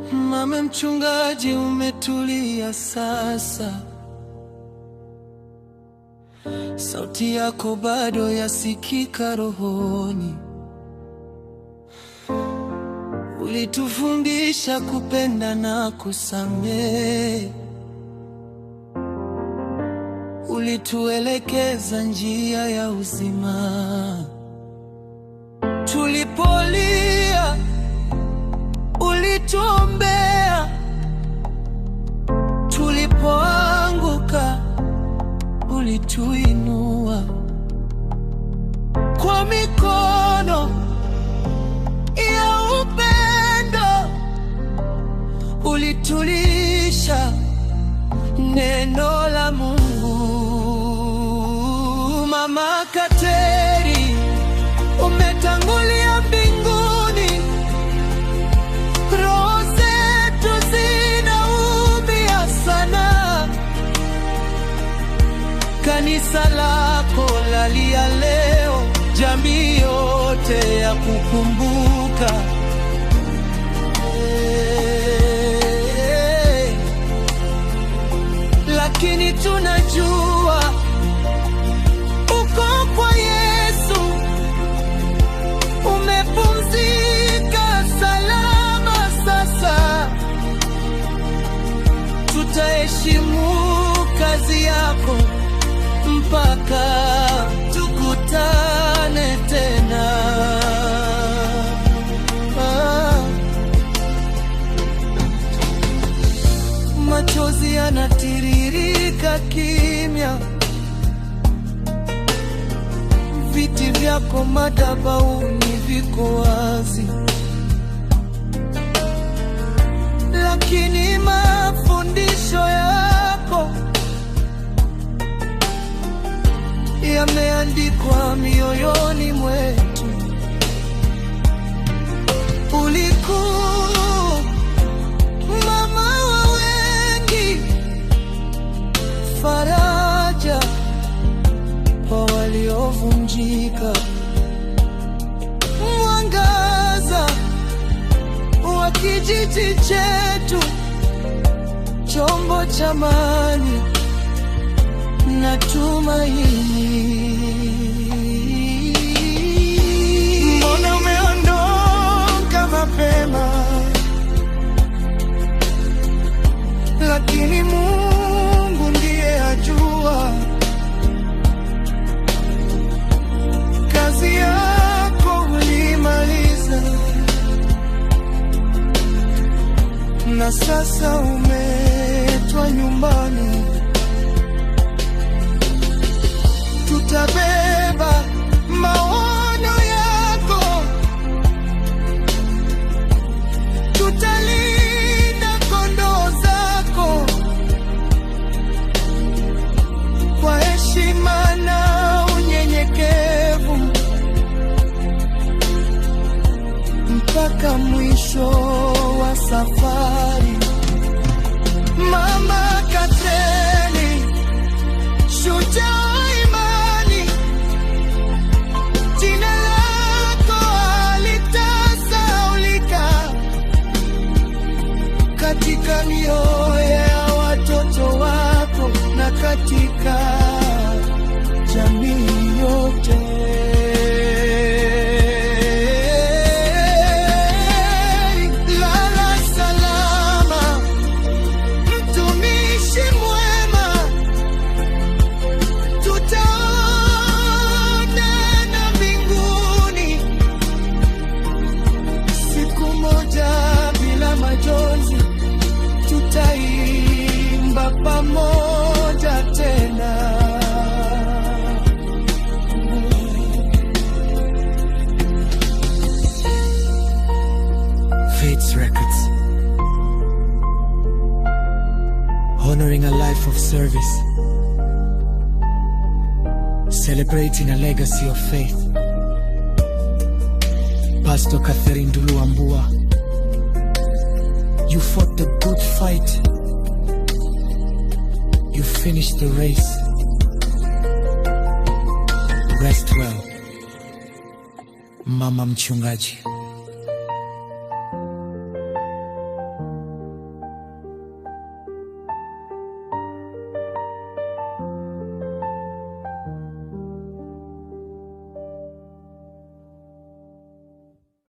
Mama mchungaji, umetulia sasa, sauti yako bado yasikika rohoni. Ulitufundisha kupenda na kusamehe, ulituelekeza njia ya uzima. Tulipolia ulituombea, tulipoanguka ulituinua. Kwa mikono ya upendo ulitulisha neno la Mungu. Mama Kateri, umetangulia mbinguni, roho zetu zinaumia sana. Kanisa lako lalia leo, jamii yote ya kukumbuka. Lakini tunajua uko kwa Yesu, umepumzika salama sasa. Tutaheshimu kazi yako mpaka tukutane tena. Machozi yanatiririka kimya, viti vyako madhabahuni viko wazi, lakini mafundisho yako yameandikwa mioyoni mwetu. Ulikuwa mama wa wengi, faraja kwa waliovunjika, mwangaza wa kijiji chetu, chombo cha amani na tumaini. Mbona umeondoka mapema? Lakini Mungu ndiye ajua. Kazi yako ulimaliza, na sasa umetwa nyumbani. Tutabeba maono yako, tutalinda kondoo zako kwa heshima na unyenyekevu mpaka mwisho wa safari. Mama Kateri, shujaa imani, jina lako halitasahaulika katika mioyo ya watoto wako na katika jamii yote. Lala salama, mtumishi mwema, tutaonana mbinguni siku moja bila majonzi, tutaimba pamoja tena. Faith Records, honoring a life of service, celebrating a legacy of faith. Pastor Catherine Ndulu Wambua, you fought the good fight, you finished the race. Rest well, Mama Mchungaji.